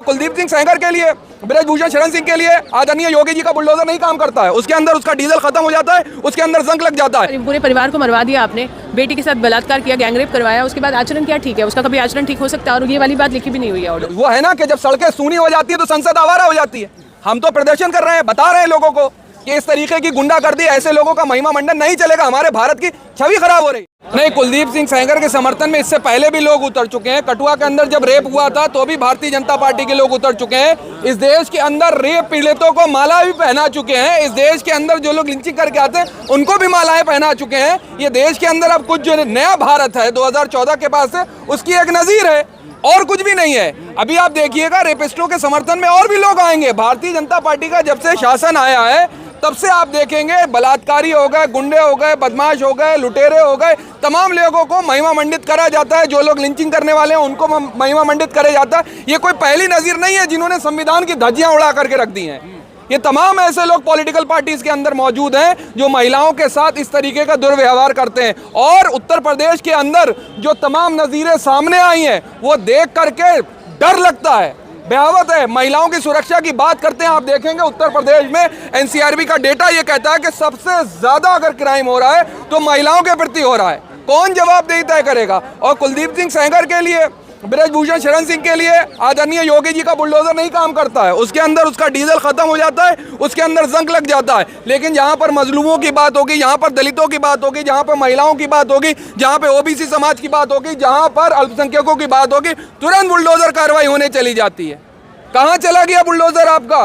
कुलदीप सिंह सेंगर के लिए, ब्रजभूषण शरण सिंह के लिए आदरणीय योगी जी का बुलडोजर नहीं काम करता है। उसके अंदर उसका डीजल खत्म हो जाता है, उसके अंदर जंग लग जाता है। पूरे परिवार को मरवा दिया आपने, बेटी के साथ बलात्कार किया, गैंगरेप करवाया, उसके बाद आचरण क्या ठीक है? उसका कभी आचरण ठीक हो सकता है? और ये वाली बात लिखी भी नहीं हुई है ऑर्डर। वो है ना कि जब सड़कें सूनी हो जाती है तो संसद आवारा हो जाती है। हम तो प्रदर्शन कर रहे हैं, बता रहे हैं लोगों को कि इस तरीके की गुंडागर्दी, ऐसे लोगों का महिमा मंडन नहीं चलेगा। हमारे भारत की छवि खराब हो रही नहीं। कुलदीप सिंह सेंगर के समर्थन में इससे पहले भी लोग उतर चुके हैं। कठुआ के अंदर जब रेप हुआ था तो भी भारतीय जनता पार्टी के लोग उतर चुके हैं। इस देश के अंदर रेप पीड़ितों को माला भी पहना चुके हैं। इस देश के अंदर जो लोग लिंचिंग करके आते हैं उनको भी मालाएं पहना चुके हैं। ये देश के अंदर अब कुछ जो नया भारत है 2014 के बाद से, उसकी एक नजीर है और कुछ भी नहीं है। अभी आप देखिएगा रेपिस्टों के समर्थन में और भी लोग आएंगे। भारतीय जनता पार्टी का जब से शासन आया है तब से आप देखेंगे बलात्कारी हो गए, गुंडे हो गए, बदमाश हो गए, लुटेरे हो गए, तमाम लोगों को महिमा मंडित करा जाता है। जो लोग लिंचिंग करने वाले हैं उनको महिमा मंडित करा जाता है। ये कोई पहली नजीर नहीं है जिन्होंने संविधान की धज्जियां उड़ा करके रख दी हैं। ये तमाम ऐसे लोग पॉलिटिकल पार्टीज के अंदर मौजूद हैं जो महिलाओं के साथ इस तरीके का दुर्व्यवहार करते हैं। और उत्तर प्रदेश के अंदर जो तमाम नजीरें सामने आई हैं वो देख करके डर लगता है, भयावह है। महिलाओं की सुरक्षा की बात करते हैं, आप देखेंगे उत्तर प्रदेश में एनसीआरबी का डेटा ये कहता है कि सबसे ज्यादा अगर क्राइम हो रहा है तो महिलाओं के प्रति हो रहा है। कौन जवाबदेही तय करेगा? और कुलदीप सिंह सेंगर के लिए, ब्रजभूषण शरण सिंह के लिए आदरणीय योगी जी का बुलडोजर नहीं काम करता है। उसके अंदर उसका डीजल खत्म हो जाता है, उसके अंदर जंग लग जाता है। लेकिन जहां पर मजलूमों की बात होगी, जहां पर दलितों की बात होगी, जहां पर महिलाओं की बात होगी, जहां पे ओबीसी समाज की बात होगी, जहां पर अल्पसंख्यकों की बात होगी, तुरंत बुलडोजर कार्रवाई होने चली जाती है। कहां चला गया बुलडोजर आपका?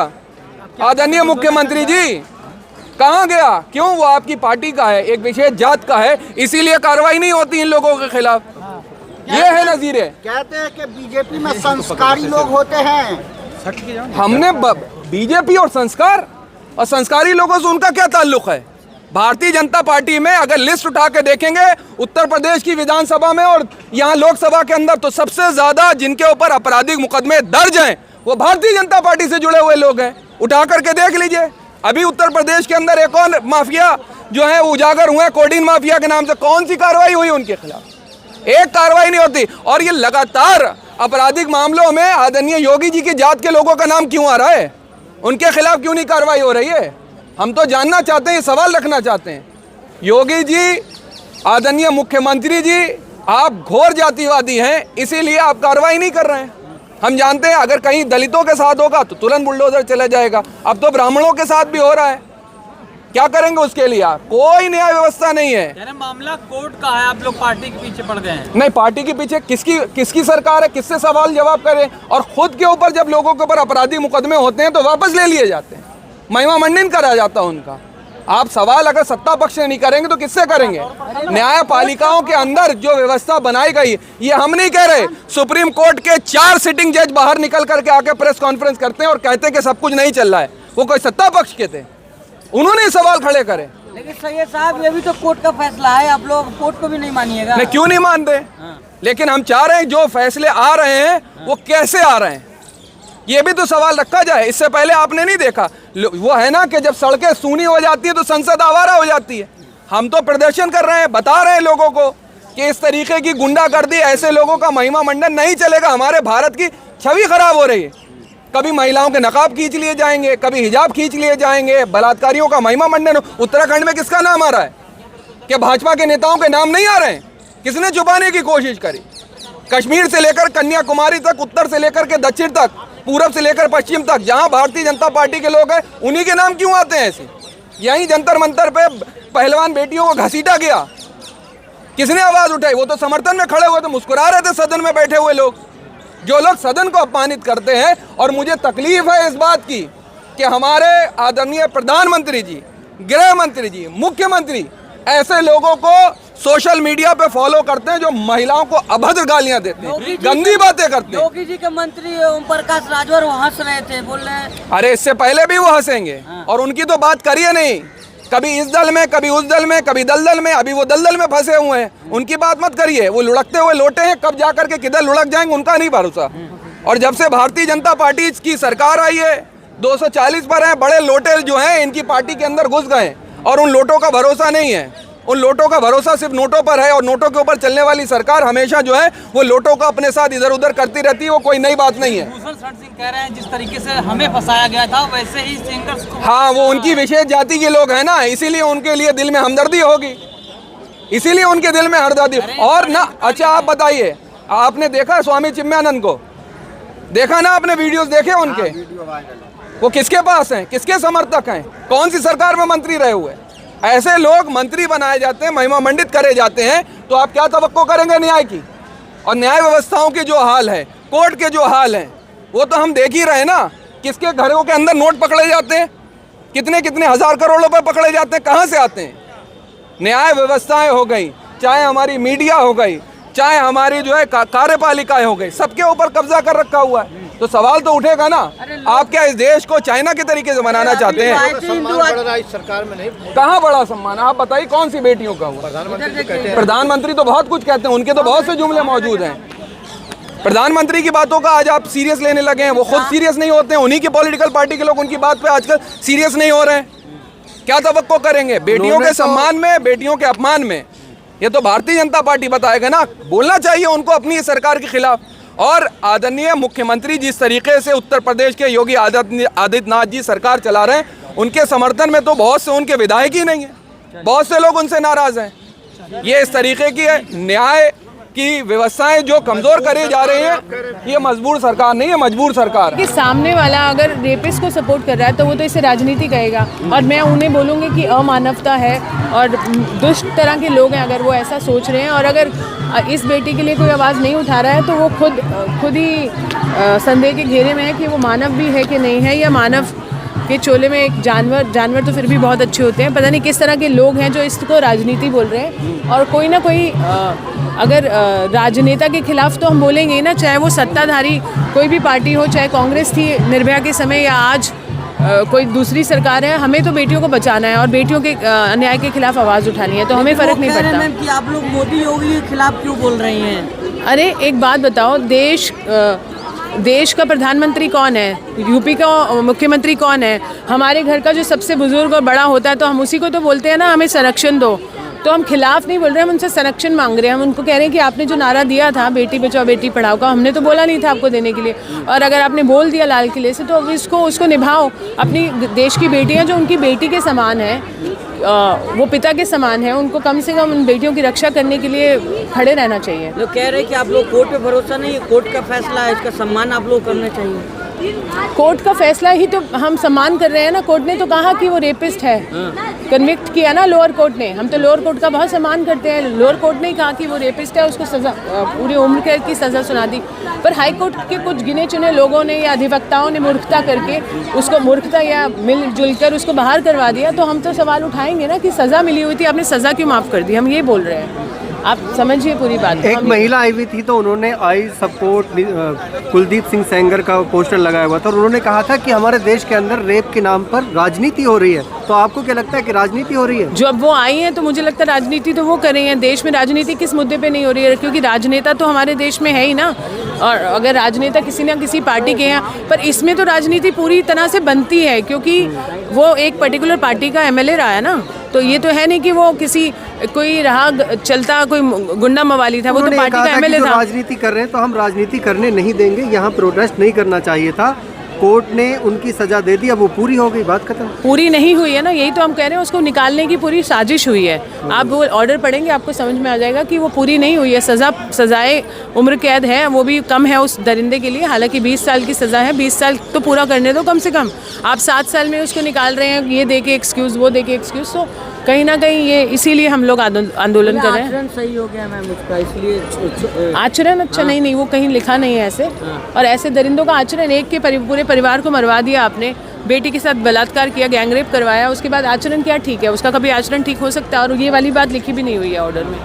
आदरणीय मुख्यमंत्री जी कहां गया? क्यों? वो आपकी पार्टी का है, एक विशेष जात का है, इसीलिए कार्रवाई नहीं होती इन लोगों के खिलाफ। ये है नजीरे। कहते हैं कि बीजेपी में संस्कारी लोग होते हैं। हमने बीजेपी और संस्कारी लोगों से उनका क्या ताल्लुक है? भारतीय जनता पार्टी में अगर लिस्ट उठा के देखेंगे उत्तर प्रदेश की विधानसभा में और यहाँ लोकसभा के अंदर, तो सबसे ज्यादा जिनके ऊपर आपराधिक मुकदमे दर्ज हैं वो भारतीय जनता पार्टी से जुड़े हुए लोग हैं। उठा करके देख लीजिए। अभी उत्तर प्रदेश के अंदर एक और माफिया जो है उजागर हुए, कोडीन माफिया के नाम से, कौन सी कार्रवाई हुई उनके खिलाफ? एक कार्रवाई नहीं होती। और ये लगातार आपराधिक मामलों में आदरणीय योगी जी की जात के लोगों का नाम क्यों आ रहा है? उनके खिलाफ क्यों नहीं कार्रवाई हो रही है? हम तो जानना चाहते हैं, सवाल रखना चाहते हैं। योगी जी, आदरणीय मुख्यमंत्री जी, आप घोर जातिवादी हैं, इसीलिए आप कार्रवाई नहीं कर रहे हैं। हम जानते हैं अगर कहीं दलितों के साथ होगा तो तुरंत बुलडोजर चला जाएगा। अब तो ब्राह्मणों के साथ भी हो रहा है। क्या करेंगे उसके लिए? आप कोई न्याय व्यवस्था नहीं है। मामला कोर्ट का है, आप लोग पार्टी के पीछे पड़ गए हैं। नहीं, पार्टी के पीछे किसकी सरकार है? किससे सवाल जवाब करें? और खुद के ऊपर जब लोगों के ऊपर आपराधिक मुकदमे होते हैं तो वापस ले लिए जाते हैं, महिमा मंडन करा जाता है उनका। आप सवाल अगर सत्ता पक्ष से नहीं करेंगे तो किससे करेंगे? न्यायपालिकाओं के अंदर जो व्यवस्था बनाई गई, ये हम नहीं कह रहे। सुप्रीम कोर्ट के 4 सिटिंग जज बाहर निकल करके आके प्रेस कॉन्फ्रेंस करते हैं और कहते हैं कि सब कुछ नहीं चल रहा है। वो कोई सत्ता पक्ष के थे, उन्होंने सवाल खड़े करे। लेकिन सैयद साहब, ये भी तो कोर्ट का फैसला है, आप लोग कोर्ट को भी नहीं मानिएगा? नहीं, क्यों नहीं मानते? लेकिन हम चाह रहे हैं जो फैसले आ रहे हैं वो कैसे आ रहे हैं, ये भी तो सवाल रखा जाए। इससे पहले आपने नहीं देखा, वो है ना कि जब सड़कें सूनी हो जाती है तो संसद आवारा हो जाती है। हम तो प्रदर्शन कर रहे हैं, बता रहे हैं लोगों को कि इस तरीके की गुंडागर्दी, ऐसे लोगों का महिमा मंडन नहीं चलेगा। हमारे भारत की छवि खराब हो रही है। कभी महिलाओं के नकाब खींच लिए जाएंगे, कभी हिजाब खींच लिए जाएंगे, बलात्कारियों का महिमा मंडन। उत्तराखंड में किसका नाम आ रहा है? क्या भाजपा के नेताओं के नाम नहीं आ रहे हैं? किसने छुपाने की कोशिश करी? कश्मीर से लेकर कन्याकुमारी तक, उत्तर से लेकर के दक्षिण तक, पूरब से लेकर पश्चिम तक, जहां भारतीय जनता पार्टी के लोग हैं उन्हीं के नाम क्यों आते हैं ऐसे? यहीं जंतर मंतर पे पहलवान बेटियों को घसीटा गया, किसने आवाज उठाई? वो तो समर्थन में खड़े हुए थे, मुस्कुरा रहे थे सदन में बैठे हुए लोग। जो लोग सदन को अपमानित करते हैं, और मुझे तकलीफ है इस बात की कि हमारे आदरणीय प्रधानमंत्री जी, गृह मंत्री जी, मुख्यमंत्री ऐसे लोगों को सोशल मीडिया पे फॉलो करते हैं जो महिलाओं को अभद्र गालियां देते हैं, गंदी बातें करते हैं। योगी जी के मंत्री ओम प्रकाश राजभर हंस रहे थे, बोल रहे हैं। अरे इससे पहले भी वो हंसेंगे। और उनकी तो बात करिए नहीं, कभी इस दल में, कभी उस दल में, कभी दलदल में। अभी वो दलदल में फंसे हुए हैं, उनकी बात मत करिए। वो लुढ़कते हुए लोटे हैं, कब जाकर के किधर लुढ़क जाएंगे उनका नहीं भरोसा। और जब से भारतीय जनता पार्टी की सरकार आई है, 240 पर हैं, बड़े लोटे जो हैं इनकी पार्टी के अंदर घुस गए और उन लोटों का भरोसा नहीं है। उन नोटों का भरोसा सिर्फ नोटों पर है, और नोटों के ऊपर चलने वाली सरकार हमेशा जो है वो नोटों का अपने साथ इधर उधर करती रहती है, वो कोई नई बात नहीं है। भूषण शरण सिंह कह रहे हैं जिस तरीके से हमें फंसाया गया था वैसे ही सेंगर्स को। हाँ, वो उनकी विशेष जाति के लोग हैं ना, इसीलिए उनके लिए दिल में हमदर्दी होगी, इसीलिए उनके दिल में हमदर्दी। और ना, अच्छा आप बताइए, आपने देखा स्वामी चिन्मयानंद को? देखा ना आपने? वीडियोस देखे उनके? वो किसके पास हैं, किसके समर्थक हैं, कौन सी सरकार में मंत्री रहे हुए? ऐसे लोग मंत्री बनाए जाते हैं, महिमा मंडित करे जाते हैं, तो आप क्या तवक्को करेंगे न्याय की? और न्याय व्यवस्थाओं के जो हाल है, कोर्ट के जो हाल हैं, वो तो हम देख ही रहे ना। किसके घरों के अंदर नोट पकड़े जाते हैं, कितने कितने हजार करोड़ रुपए पकड़े जाते हैं, कहाँ से आते हैं? न्याय व्यवस्थाएं हो गई, चाहे हमारी मीडिया हो गई, चाहे हमारी जो है कार्यपालिकाएं हो गई, सबके ऊपर कब्जा कर रखा हुआ है। तो सवाल तो उठेगा ना, आप क्या इस देश को चाइना के तरीके से बनाना चाहते हैं? इस सरकार में नहीं। कहाँ बड़ा सम्मान? आप बताइए कौन सी बेटियों का हुआ? प्रधानमंत्री तो बहुत कुछ कहते हैं, उनके तो बहुत से जुमले मौजूद हैं। प्रधानमंत्री की बातों का आज आप सीरियस लेने लगे हैं, वो खुद सीरियस नहीं होते हैं, उन्हीं की पॉलिटिकल पार्टी के लोग उनकी बात पे आजकल सीरियस नहीं हो रहे हैं। क्या तवक्को करेंगे बेटियों के सम्मान में, बेटियों के अपमान में? ये तो भारतीय जनता पार्टी बताएगा ना। बोलना चाहिए उनको अपनी सरकार के खिलाफ। और आदरणीय मुख्यमंत्री जिस तरीके से उत्तर प्रदेश के योगी आदित्यनाथ जी सरकार चला रहे हैं, उनके समर्थन में तो बहुत से उनके विधायक ही नहीं है, बहुत से लोग उनसे नाराज हैं। ये इस तरीके की न्याय की व्यवस्थाएं जो कमजोर करे जा रहे हैं, ये मजबूर सरकार नहीं है, मजबूर सरकार है। कि सामने वाला अगर रेपिस्ट को सपोर्ट कर रहा है तो वो तो इसे राजनीति कहेगा, और मैं उन्हें बोलूँगी कि अमानवता है और दुष्ट तरह के लोग हैं अगर वो ऐसा सोच रहे हैं। और अगर इस बेटी के लिए कोई आवाज़ नहीं उठा रहा है तो वो खुद ही संदेह के घेरे में है कि वो मानव भी है कि नहीं है, या मानव के चोले में एक जानवर तो फिर भी बहुत अच्छे होते हैं। पता नहीं किस तरह के लोग हैं जो इसको राजनीति बोल रहे हैं। और कोई ना कोई अगर राजनेता के खिलाफ तो हम बोलेंगे ही ना, चाहे वो सत्ताधारी कोई भी पार्टी हो, चाहे कांग्रेस थी निर्भया के समय या आज कोई दूसरी सरकार है। हमें तो बेटियों को बचाना है और बेटियों के अन्याय के खिलाफ आवाज़ उठानी है, तो हमें फ़र्क नहीं पड़ता। मैम कि आप लोग मोदी योगी के खिलाफ क्यों बोल रही हैं? अरे एक बात बताओ, देश का प्रधानमंत्री कौन है? यूपी का मुख्यमंत्री कौन है? हमारे घर का जो सबसे बुजुर्ग और बड़ा होता है तो हम उसी को तो बोलते हैं ना हमें संरक्षण दो। तो हम खिलाफ नहीं बोल रहे हैं, हम उनसे संरक्षण मांग रहे हैं। हम उनको कह रहे हैं कि आपने जो नारा दिया था बेटी बचाओ बेटी पढ़ाओ का, हमने तो बोला नहीं था आपको देने के लिए, और अगर आपने बोल दिया लाल किले से तो अब उसको निभाओ। अपनी देश की बेटियां जो उनकी बेटी के समान है, वो पिता के समान है, उनको कम से कम उन बेटियों की रक्षा करने के लिए खड़े रहना चाहिए। लोग कह रहे हैं कि आप लोग कोर्ट पे भरोसा नहीं है, कोर्ट का फैसला है, इसका सम्मान आप लोग करना चाहिए। कोर्ट का फैसला ही तो हम सम्मान कर रहे हैं ना। कोर्ट ने तो कहा कि वो रेपिस्ट है, कन्विक्ट किया ना लोअर कोर्ट ने। हम तो लोअर कोर्ट का बहुत सम्मान करते हैं। लोअर कोर्ट ने कहा कि वो रेपिस्ट है, उसको सजा पूरी उम्र कैद की सज़ा सुना दी। पर हाई कोर्ट के कुछ गिने चुने लोगों ने या अधिवक्ताओं ने मूर्खता करके उसको मूर्खता या मिलजुल कर उसको बाहर करवा दिया। तो हम तो सवाल उठाएंगे ना कि सज़ा मिली हुई थी, आपने सज़ा क्यों माफ़ कर दी? हम ये बोल रहे हैं, आप समझिए पूरी बात। एक महिला आई हुई थी तो उन्होंने आई सपोर्ट कुलदीप सिंह सेंगर का पोस्टर लगाया हुआ था और उन्होंने कहा था कि हमारे देश के अंदर रेप के नाम पर राजनीति हो रही है। तो आपको क्या लगता है कि राजनीति हो रही है? जब वो आई हैं तो मुझे लगता है राजनीति तो वो कर रही हैं। देश में राजनीति किस मुद्दे पे नहीं हो रही है? क्योंकि राजनेता तो हमारे देश में है ही ना। और अगर राजनेता किसी ना किसी पार्टी के हैं, पर इसमें तो राजनीति पूरी तरह से बनती है क्योंकि वो एक पर्टिकुलर पार्टी का एमएलए रहा है ना। तो ये तो है नहीं कि वो कोई रहा चलता कोई गुंडा मवाली था, वो तो पार्टी का एमएलए था। राजनीति कर रहे हैं तो हम राजनीति करने नहीं देंगे, यहाँ प्रोटेस्ट नहीं करना चाहिए था। कोर्ट ने उनकी सजा दे दी, अब वो पूरी हो गई, बात खत्म। पूरी नहीं हुई है ना, यही तो हम कह रहे हैं। उसको निकालने की पूरी साजिश हुई है। आप वो ऑर्डर पढ़ेंगे आपको समझ में आ जाएगा कि वो पूरी नहीं हुई है। सजाए उम्र कैद है, वो भी कम है उस दरिंदे के लिए। हालांकि 20 साल की सज़ा है, 20 साल तो पूरा करने दो कम से कम। आप 7 साल में उसको निकाल रहे हैं, ये दे के एक्सक्यूज़ वो दे के एक्सक्यूज़। तो कहीं ना कहीं ये इसीलिए हम लोग आंदोलन कर रहे हैं। आचरण सही हो गया मैम उसका, इसलिए आचरण अच्छा नहीं, वो कहीं लिखा नहीं है ऐसे। और ऐसे दरिंदों का आचरण, एक के पूरे परिवार को मरवा दिया आपने, बेटी के साथ बलात्कार किया, गैंगरेप करवाया, उसके बाद आचरण क्या ठीक है? उसका कभी आचरण ठीक हो सकता है? और ये वाली बात लिखी भी नहीं हुई है ऑर्डर में।